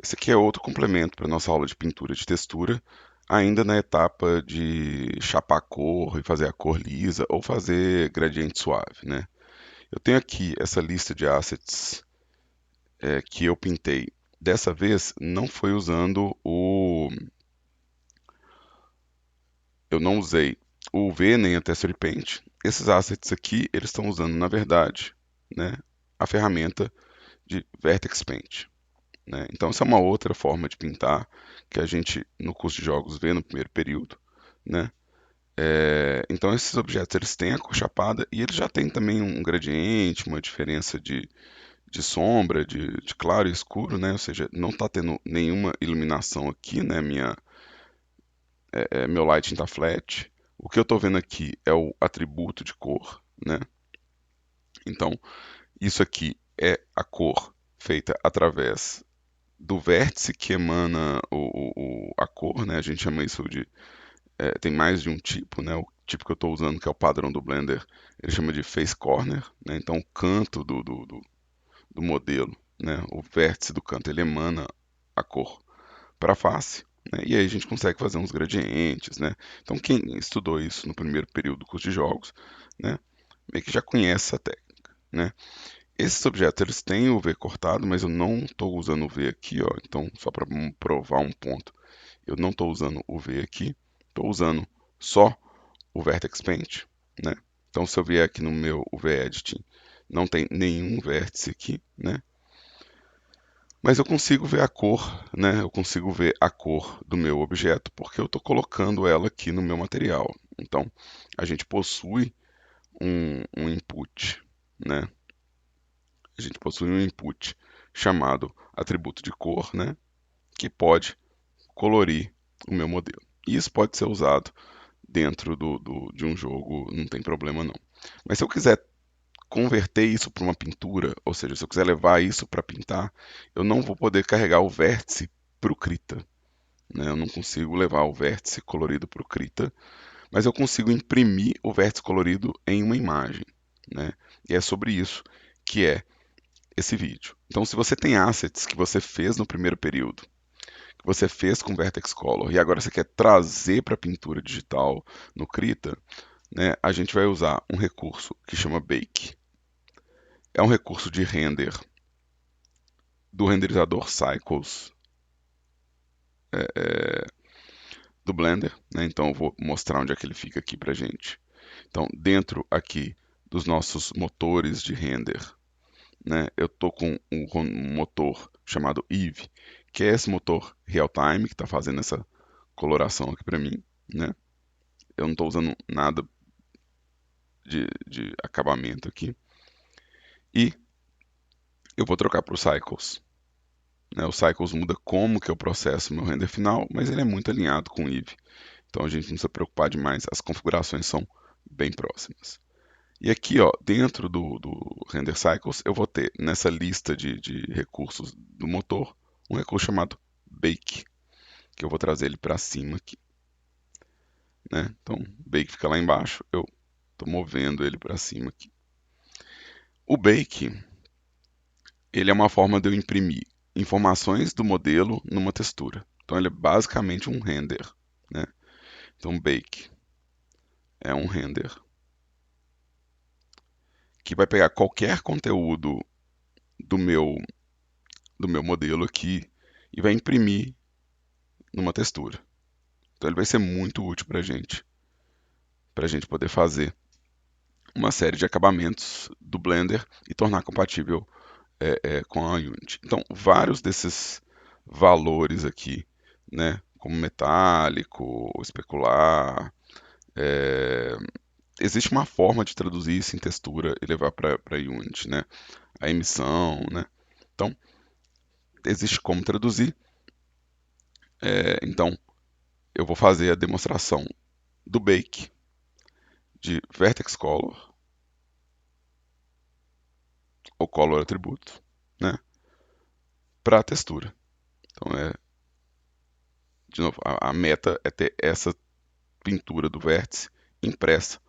Esse aqui é outro complemento para nossa aula de pintura de textura, ainda na etapa de chapar a cor e fazer a cor lisa ou fazer gradiente suave, né? Eu tenho aqui essa lista de assets que eu pintei. Dessa vez não foi usando eu não usei o UV nem a Texture Paint. Esses assets aqui, eles estão usando, na verdade, né, a ferramenta de Vertex Paint, né? Então, essa é uma outra forma de pintar que a gente, no curso de jogos, vê no primeiro período, né? Então, esses objetos, eles têm a cor chapada e eles já têm também um gradiente, uma diferença de sombra, de claro e escuro, né? Ou seja, não está tendo nenhuma iluminação aqui, né? Meu lighting está flat. O que eu estou vendo aqui é o atributo de cor, né? Então, isso aqui é a cor feita através do vértice que emana a cor, né? A gente chama isso de. Tem mais de um tipo, né? O tipo que eu estou usando, que é o padrão do Blender, ele chama de face corner, né? Então, o canto do modelo, né? O vértice do canto, ele emana a cor para a face, né? E aí a gente consegue fazer uns gradientes, né? Então, quem estudou isso no primeiro período do curso de jogos, né? Meio que já conhece essa técnica, né? Esses objetos eles têm o V cortado, mas eu não estou usando o V aqui, ó. Então, só para provar um ponto, eu não estou usando o V aqui, estou usando só o Vertex Paint, né? Então, se eu vier aqui no meu UV Editing, não tem nenhum vértice aqui, né? Mas eu consigo ver a cor, né? Eu consigo ver a cor do meu objeto porque eu estou colocando ela aqui no meu material. Então, a gente possui um input, né? A gente possui um input chamado atributo de cor, né? Que pode colorir o meu modelo. E isso pode ser usado dentro de um jogo, não tem problema não. Mas se eu quiser converter isso para uma pintura, ou seja, se eu quiser levar isso para pintar, eu não vou poder carregar o vértice para o Krita, né? Eu não consigo levar o vértice colorido para o Krita, mas eu consigo imprimir o vértice colorido em uma imagem, né? E é sobre isso que é esse vídeo. Então, se você tem assets que você fez no primeiro período, que você fez com Vertex Color e agora você quer trazer para a pintura digital no Krita, né, a gente vai usar um recurso que chama Bake. É um recurso de render do renderizador Cycles do Blender, né? Então eu vou mostrar onde é que ele fica aqui pra gente. Então, dentro aqui dos nossos motores de render, né, eu tô com um motor chamado Eve, que é esse motor real-time que está fazendo essa coloração aqui para mim, né? Eu não estou usando nada de acabamento aqui. E eu vou trocar para o Cycles, né? O Cycles muda como que eu processo meu render final, mas ele é muito alinhado com o Eve. Então a gente não precisa preocupar demais, as configurações são bem próximas. E aqui, ó, dentro do Render Cycles, eu vou ter nessa lista de recursos do motor um recurso chamado Bake, que eu vou trazer ele para cima aqui, né? Então, Bake fica lá embaixo, eu estou movendo ele para cima aqui. O Bake, ele é uma forma de eu imprimir informações do modelo numa textura. Então, ele é basicamente um render, né? Então, Bake é um render que vai pegar qualquer conteúdo do meu, do meu modelo aqui e vai imprimir numa textura. Então ele vai ser muito útil para a gente poder fazer uma série de acabamentos do Blender e tornar compatível com a Unity. Então vários desses valores aqui, né, como metálico, especular, é, existe uma forma de traduzir isso em textura e levar para a Unity, né? A emissão, né? Então existe como traduzir. Então eu vou fazer a demonstração do Bake de Vertex Color ou Color Attribute, né, para a textura. Então, de novo, a meta é ter essa pintura do vértice impressa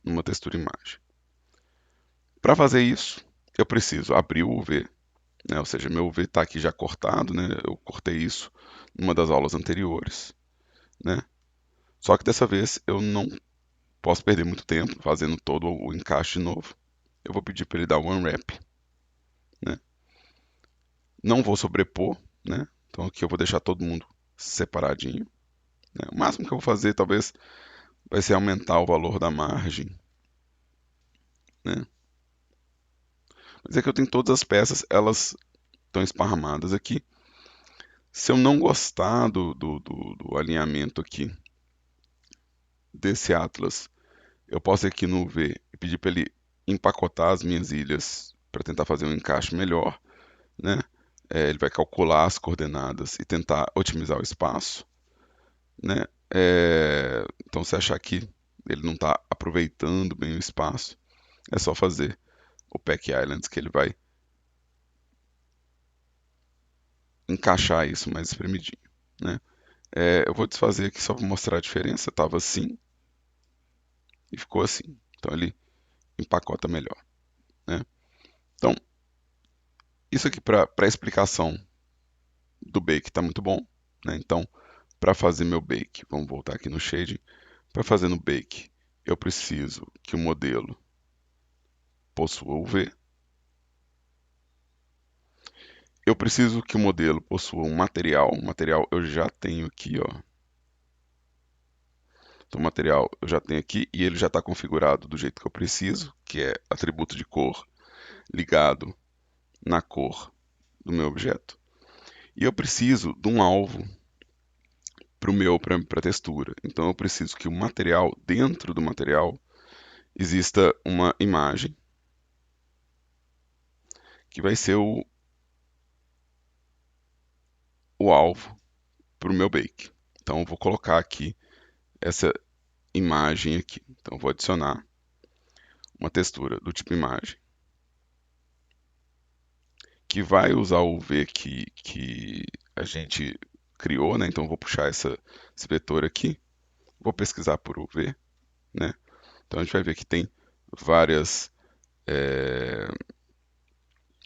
numa textura imagem. Para fazer isso, eu preciso abrir o UV, né? Ou seja, meu V está aqui já cortado, né? Eu cortei isso numa das aulas anteriores, né? Só que dessa vez eu não posso perder muito tempo fazendo todo o encaixe de novo. Eu vou pedir para ele dar um unwrap, né? Não vou sobrepor, né? Então aqui eu vou deixar todo mundo separadinho, né? O máximo que eu vou fazer talvez vai ser aumentar o valor da margem, né? Mas é que eu tenho todas as peças, elas estão esparramadas aqui. Se eu não gostar do alinhamento aqui desse Atlas, eu posso ir aqui no V e pedir para ele empacotar as minhas ilhas para tentar fazer um encaixe melhor, né? Ele vai calcular as coordenadas e tentar otimizar o espaço, né? Então, se achar que ele não está aproveitando bem o espaço, é só fazer o Pack Islands que ele vai encaixar isso mais espremidinho, né? Eu vou desfazer aqui só para mostrar a diferença. Estava assim e ficou assim. Então ele empacota melhor, né? Então, isso aqui para a explicação do bake está muito bom, né? Então, para fazer meu bake, vamos voltar aqui no shading. Para fazer no bake, eu preciso que o modelo possua o V. Eu preciso que o modelo possua um material. O material eu já tenho aqui, ó. Então, o material eu já tenho aqui e ele já está configurado do jeito que eu preciso, que é atributo de cor ligado na cor do meu objeto. E eu preciso de um alvo para a textura. Então eu preciso que o material, dentro do material, exista uma imagem que vai ser o alvo para o meu bake. Então eu vou colocar aqui essa imagem aqui. Então eu vou adicionar uma textura do tipo imagem, que vai usar o V que a gente criou, né? Então eu vou puxar esse vetor aqui, vou pesquisar por UV, né? Então a gente vai ver que tem várias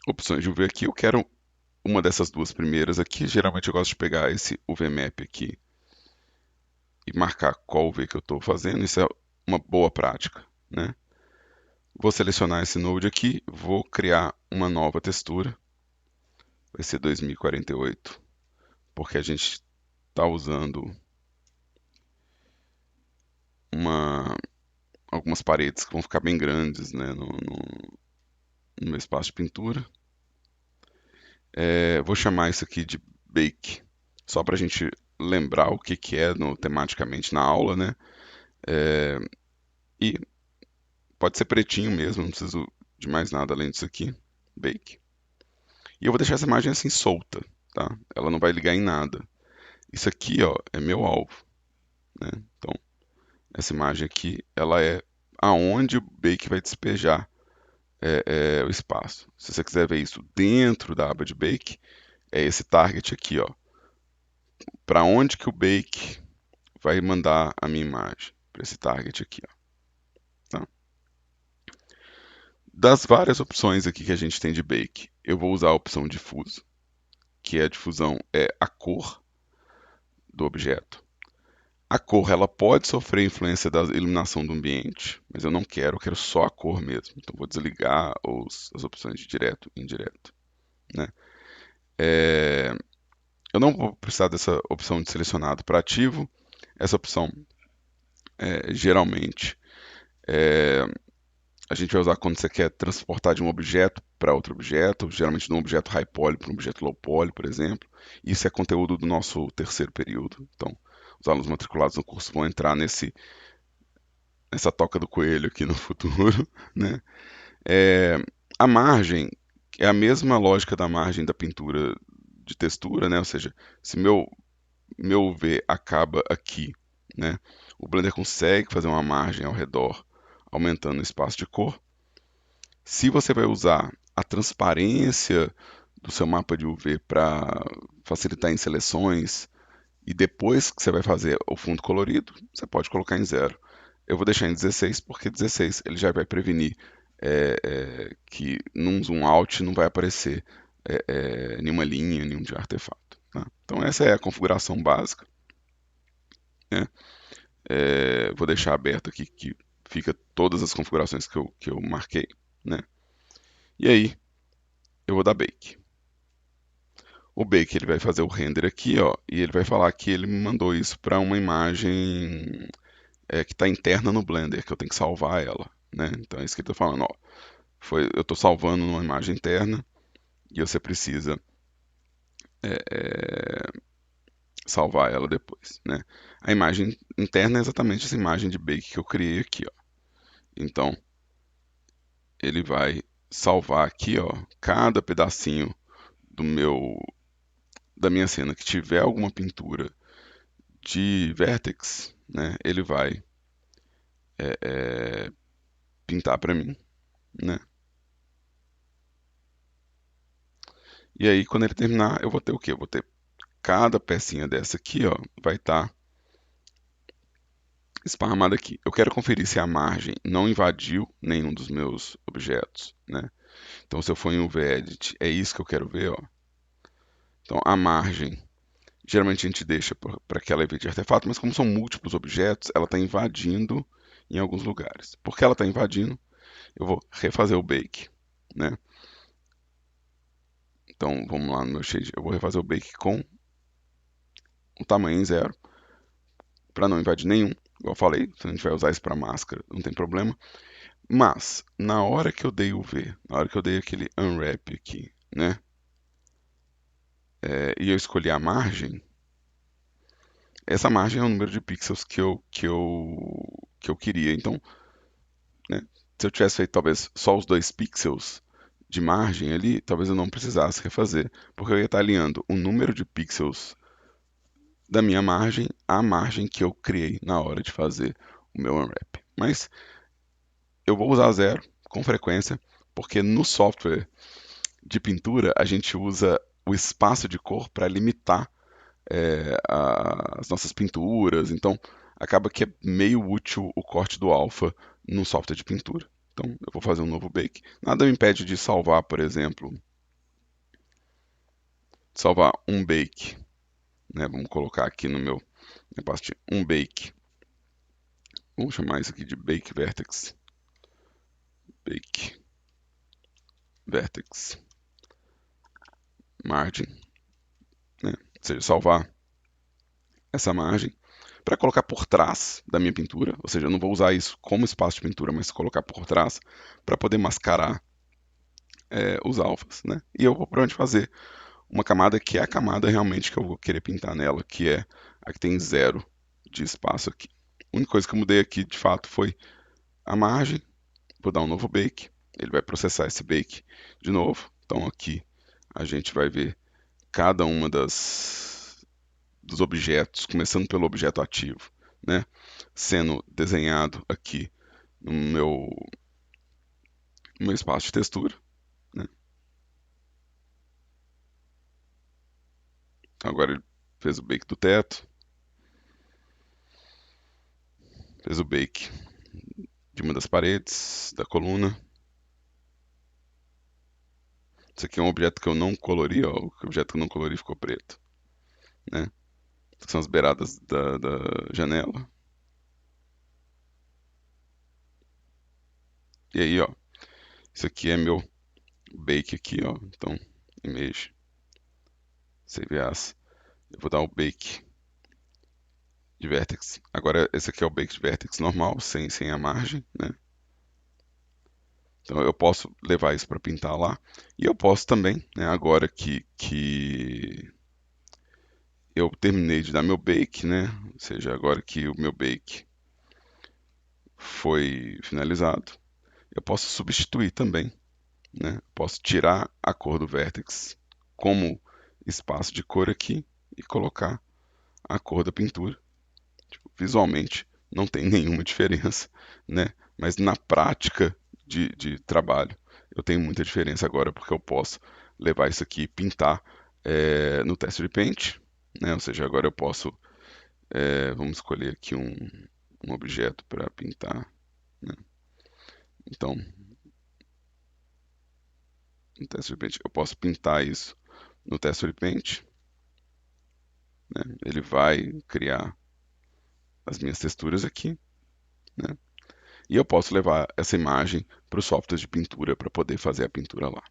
opções de UV aqui. Eu quero uma dessas duas primeiras aqui. Geralmente eu gosto de pegar esse UVMap aqui e marcar qual UV que eu estou fazendo. Isso é uma boa prática, né? Vou selecionar esse node aqui, vou criar uma nova textura. Vai ser 2048, porque a gente está usando uma, algumas paredes que vão ficar bem grandes, né, no meu espaço de pintura. Vou chamar isso aqui de bake, só para a gente lembrar o que é tematicamente na aula, né? E pode ser pretinho mesmo, não preciso de mais nada além disso aqui, bake. E eu vou deixar essa imagem assim solta, tá? Ela não vai ligar em nada. Isso aqui, ó, é meu alvo, né? Então, essa imagem aqui, ela é aonde o bake vai despejar o espaço. Se você quiser ver isso dentro da aba de bake, é esse target aqui, ó. Para onde que o bake vai mandar a minha imagem? Para esse target aqui, ó. Tá? Das várias opções aqui que a gente tem de bake, eu vou usar a opção difuso, que a difusão é a cor do objeto. A cor ela pode sofrer influência da iluminação do ambiente, mas eu quero só a cor mesmo. Então vou desligar as opções de direto e indireto, né? É, eu não vou precisar dessa opção de selecionado para ativo. Essa opção, geralmente, é, a gente vai usar quando você quer transportar de um objeto para outro objeto, geralmente de um objeto high poly para um objeto low poly, por exemplo. Isso é conteúdo do nosso terceiro período. Então, os alunos matriculados no curso vão entrar nessa toca do coelho aqui no futuro, né? É, a margem é a mesma lógica da margem da pintura de textura, né? Ou seja, se meu V acaba aqui, né? O Blender consegue fazer uma margem ao redor, aumentando o espaço de cor. Se você vai usar a transparência do seu mapa de UV para facilitar em seleções, e depois que você vai fazer o fundo colorido, você pode colocar em 0. Eu vou deixar em 16, porque 16 ele já vai prevenir que num zoom out não vai aparecer nenhuma linha, nenhum de artefato. Tá? Então essa é a configuração básica. Né? Vou deixar aberto aqui que fica todas as configurações que eu marquei. Né? E aí eu vou dar bake. O bake ele vai fazer o render aqui, ó, e ele vai falar que ele me mandou isso para uma imagem que está interna no Blender, que eu tenho que salvar ela. Né? Então é isso que ele está falando. Ó, eu estou salvando uma imagem interna e você precisa é, é, salvar ela depois, né? A imagem interna é exatamente essa imagem de bake que eu criei aqui, ó. Então, ele vai salvar aqui, ó, cada pedacinho do meu da minha cena que tiver alguma pintura de vertex, né? Ele vai é, é, pintar para mim, né? E aí, quando ele terminar, eu vou ter o quê? Eu vou ter cada pecinha dessa aqui, ó, vai estar esparramada aqui. Eu quero conferir se a margem não invadiu nenhum dos meus objetos, né? Então, se eu for em UV-Edit, é isso que eu quero ver, ó. Então, a margem, geralmente a gente deixa para que ela evite artefato, mas como são múltiplos objetos, ela está invadindo em alguns lugares. Porque ela está invadindo, eu vou refazer o bake, né? Então, vamos lá no meu shade, eu vou refazer o bake com o tamanho em 0, para não invadir nenhum. Igual eu falei, se a gente vai usar isso para máscara, não tem problema. Mas, na hora que eu dei o V, na hora que eu dei aquele unwrap aqui, né? E eu escolhi a margem, essa margem é o número de pixels que eu queria. Então, né, se eu tivesse feito talvez só os 2 pixels de margem ali, talvez eu não precisasse refazer, porque eu ia estar alinhando o número de pixels da minha margem à margem que eu criei na hora de fazer o meu unwrap. Mas eu vou usar 0 com frequência, porque no software de pintura a gente usa o espaço de cor para limitar as nossas pinturas. Então, acaba que é meio útil o corte do alfa no software de pintura. Então, eu vou fazer um novo bake. Nada me impede de salvar, por exemplo, salvar um bake. Né? Vamos colocar aqui no meu pasta um bake. Vamos chamar isso aqui de bake vertex. Bake vertex margin. Né? Ou seja, salvar essa margem para colocar por trás da minha pintura, ou seja, eu não vou usar isso como espaço de pintura, mas colocar por trás para poder mascarar os alfas, né? E eu vou provavelmente fazer uma camada que é a camada realmente que eu vou querer pintar nela, que é a que tem 0 de espaço aqui. A única coisa que eu mudei aqui, de fato, foi a margem. Vou dar um novo bake, ele vai processar esse bake de novo. Então aqui a gente vai ver cada uma dos objetos, começando pelo objeto ativo, né? Sendo desenhado aqui no meu espaço de textura. Né? Agora ele fez o bake do teto, fez o bake de uma das paredes, da coluna. Isso aqui é um objeto que eu não colori, ó. O objeto que eu não colori ficou preto, né? São as beiradas da janela. E aí, ó, isso aqui é meu bake aqui, ó. Então, image, save as. Eu vou dar o bake de vertex. Agora, esse aqui é o bake de vertex normal, sem a margem, né? Então, eu posso levar isso para pintar lá. E eu posso também, né, agora que eu terminei de dar meu bake, né? Ou seja, agora que o meu bake foi finalizado, eu posso substituir também, né? Posso tirar a cor do vertex como espaço de cor aqui e colocar a cor da pintura. Tipo, visualmente não tem nenhuma diferença, né? Mas na prática de trabalho eu tenho muita diferença agora porque eu posso levar isso aqui e pintar no teste de paint, né? Ou seja, agora eu posso, vamos escolher aqui um objeto para pintar, né? Então no Texture Paint. Eu posso pintar isso no Texture Paint, né? Ele vai criar as minhas texturas aqui, né? E eu posso levar essa imagem para o software de pintura para poder fazer a pintura lá.